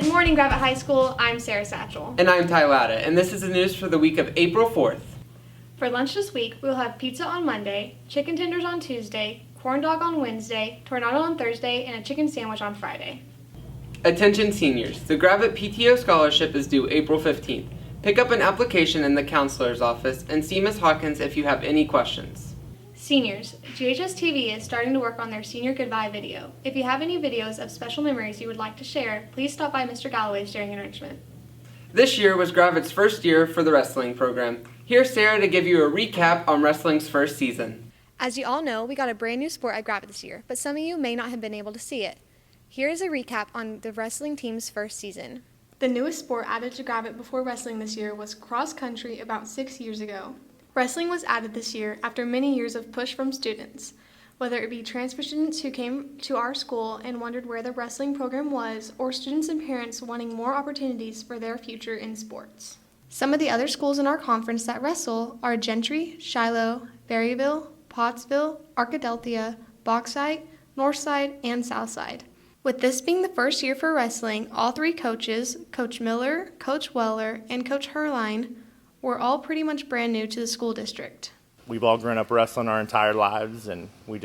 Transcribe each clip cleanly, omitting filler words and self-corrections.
Good morning, Gravette High School. I'm Sara Satchel. And I'm Ty Latta, and this is the news for the week of April 4th. For lunch this week, we'll have pizza on Monday, chicken tenders on Tuesday, corn dog on Wednesday, tornado on Thursday, and a chicken sandwich on Friday. Attention seniors, the Gravette PTO scholarship is due April 15th. Pick up an application in the counselor's office and see Ms. Hawkins if you have any questions. Seniors, GHSTV is starting to work on their senior goodbye video. If you have any videos of special memories you would like to share, please stop by Mr. Galloway's during enrichment. This year was Gravette's first year for the wrestling program. Here's Sara to give you a recap on wrestling's first season. As you all know, we got a brand new sport at Gravette this year, but some of you may not have been able to see it. Here is a recap on the wrestling team's first season. The newest sport added to Gravette before wrestling this year was cross country about 6 years ago. Wrestling was added this year after many years of push from students, whether it be transfer students who came to our school and wondered where the wrestling program was, or students and parents wanting more opportunities for their future in sports. Some of the other schools in our conference that wrestle are Gentry, Shiloh, Berryville, Pottsville, Arkadelphia, Bauxite, Northside, and Southside. With this being the first year for wrestling, all three coaches, Coach Miller, Coach Weller, and Coach Herline, were all pretty much brand new to the school district. We've all grown up wrestling our entire lives, and we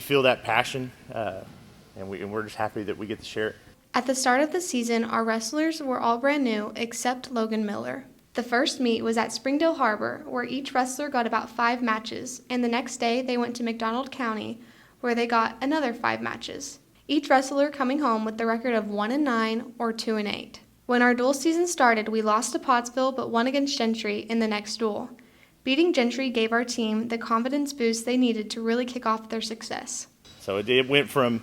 feel that passion, and we're just happy that we get to share it. At the start of the season, our wrestlers were all brand new except Logan Miller. The first meet was at Springdale Harbor, where each wrestler got about 5 matches, and the next day they went to McDonald County, where they got another 5 matches. Each wrestler coming home with the record of 1-9 or 2-8. When our dual season started, we lost to Pottsville but won against Gentry in the next duel. Beating Gentry gave our team the confidence boost they needed to really kick off their success. So it went from,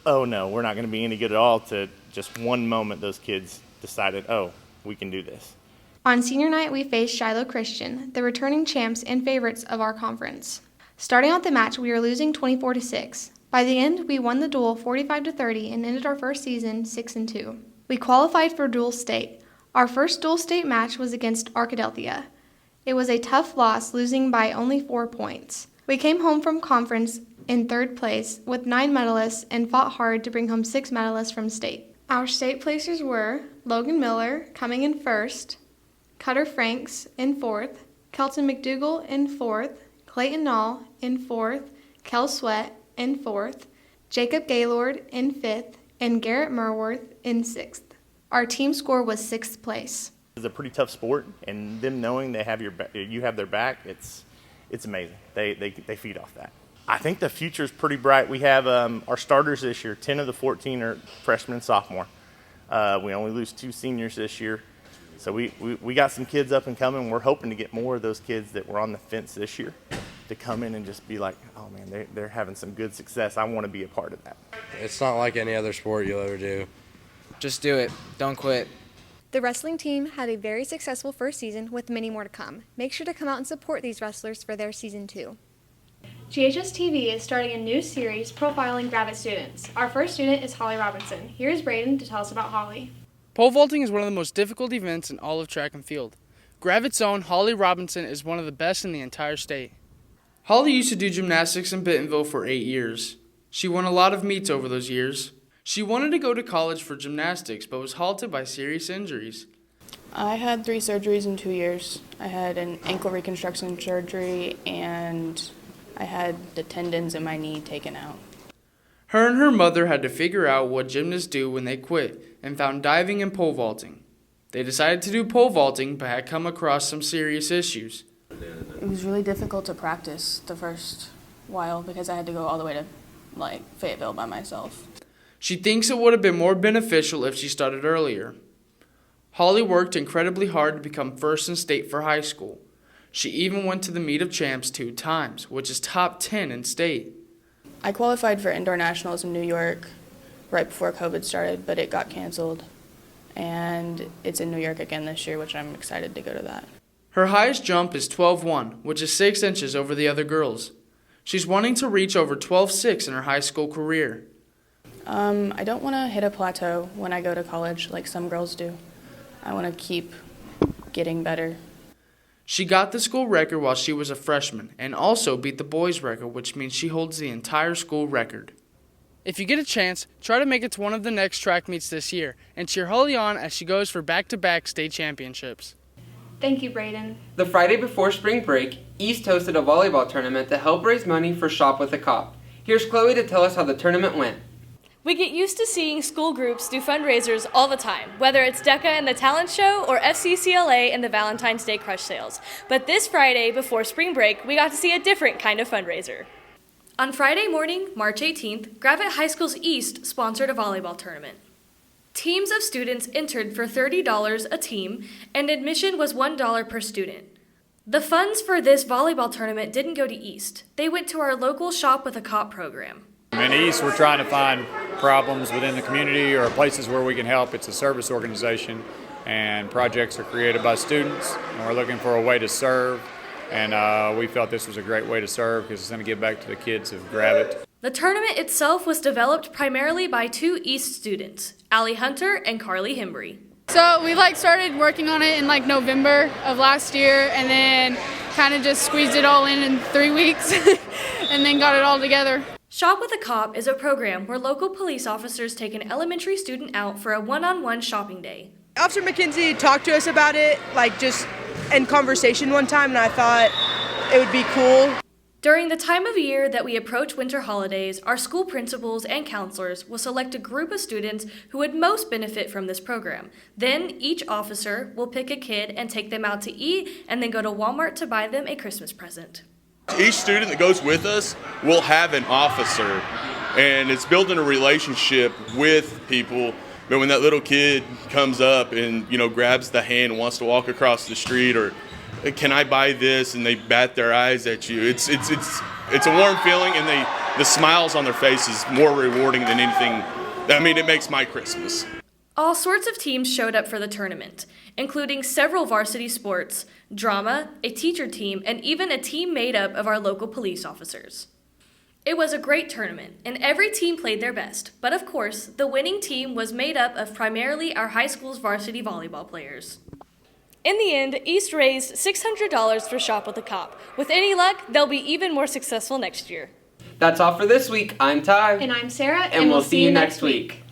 oh no, we're not going to be any good at all, to just one moment those kids decided, oh, we can do this. On senior night, we faced Shiloh Christian, the returning champs and favorites of our conference. Starting out the match, we were losing 24-6. By the end, we won the duel 45-30 and ended our first season 6-2. We qualified for dual state. Our first dual state match was against Arkadelphia. It was a tough loss, losing by only 4 points. We came home from conference in 3rd place with 9 medalists and fought hard to bring home 6 medalists from state. Our state placers were Logan Miller coming in 1st, Cutter Franks in 4th, Kelton McDougall in 4th, Clayton Nall in 4th, Kel Sweat in 4th, Jacob Gaylord in 5th, and Garrett Merworth in 6th. Our team score was 6th place. It's a pretty tough sport, and them knowing they have you have their back, it's amazing. They feed off that. I think the future is pretty bright. We have our starters this year. 10 of the 14 are freshmen and sophomore. We only lose 2 seniors this year. So we got some kids up and coming. We're hoping to get more of those kids that were on the fence this year to come in and just be like, oh man, they're having some good success. I want to be a part of that. It's not like any other sport you'll ever do. Just do it. Don't quit. The wrestling team had a very successful first season with many more to come. Make sure to come out and support these wrestlers for their season 2. GHSTV is starting a new series profiling Gravette students. Our first student is Holly Robinson. Here's Brayden to tell us about Holly. Pole vaulting is one of the most difficult events in all of track and field. Gravette's own Holly Robinson is one of the best in the entire state. Holly used to do gymnastics in Bentonville for 8 years. She won a lot of meets over those years. She wanted to go to college for gymnastics, but was halted by serious injuries. I had 3 surgeries in 2 years. I had an ankle reconstruction surgery, and I had the tendons in my knee taken out. Her and her mother had to figure out what gymnasts do when they quit, and found diving and pole vaulting. They decided to do pole vaulting, but had come across some serious issues. It was really difficult to practice the first while because I had to go all the way to Fayetteville by myself. She thinks it would have been more beneficial if she started earlier. Holly worked incredibly hard to become first in state for high school. She even went to the Meet of Champs 2 times, which is top 10 in state. I qualified for indoor nationals in New York right before COVID started, but it got canceled. And it's in New York again this year, which I'm excited to go to that. Her highest jump is 12.1, which is 6 inches over the other girls. She's wanting to reach over 12.6 in her high school career. I don't want to hit a plateau when I go to college like some girls do. I want to keep getting better. She got the school record while she was a freshman and also beat the boys' record, which means she holds the entire school record. If you get a chance, try to make it to one of the next track meets this year and cheer Holly on as she goes for back-to-back state championships. Thank you, Brayden. The Friday before spring break, East hosted a volleyball tournament to help raise money for Shop with a Cop. Here's Chloe to tell us how the tournament went. We get used to seeing school groups do fundraisers all the time, whether it's DECA and the Talent Show or FCCLA and the Valentine's Day Crush Sales. But this Friday before spring break, we got to see a different kind of fundraiser. On Friday morning, March 18th, Gravette High School's East sponsored a volleyball tournament. Teams of students entered for $30 a team, and admission was $1 per student. The funds for this volleyball tournament didn't go to East. They went to our local Shop with a Cop program. In East, we're trying to find problems within the community or places where we can help. It's a service organization, and projects are created by students, and we're looking for a way to serve. And we felt this was a great way to serve because it's going to give back to the kids of Gravette. The tournament itself was developed primarily by two East students, Allie Hunter and Carly Hembry. So we started working on it in November of last year, and then kind of just squeezed it all in 3 weeks and then got it all together. Shop with a Cop is a program where local police officers take an elementary student out for a one-on-one shopping day. Officer McKenzie talked to us about it, just in conversation one time, and I thought it would be cool. During the time of year that we approach winter holidays, our school principals and counselors will select a group of students who would most benefit from this program. Then each officer will pick a kid and take them out to eat and then go to Walmart to buy them a Christmas present. Each student that goes with us will have an officer, and it's building a relationship with people. But when that little kid comes up and, grabs the hand and wants to walk across the street, or can I buy this, and they bat their eyes at you, it's a warm feeling, and the smiles on their face is more rewarding than anything. It makes my Christmas. All sorts of teams showed up for the tournament, including several varsity sports, drama, a teacher team, and even a team made up of our local police officers. It was a great tournament, and every team played their best, but of course, the winning team was made up of primarily our high school's varsity volleyball players. In the end, East raised $600 for Shop with a Cop. With any luck, they'll be even more successful next year. That's all for this week. I'm Ty. And I'm Sarah. And we'll see you next week.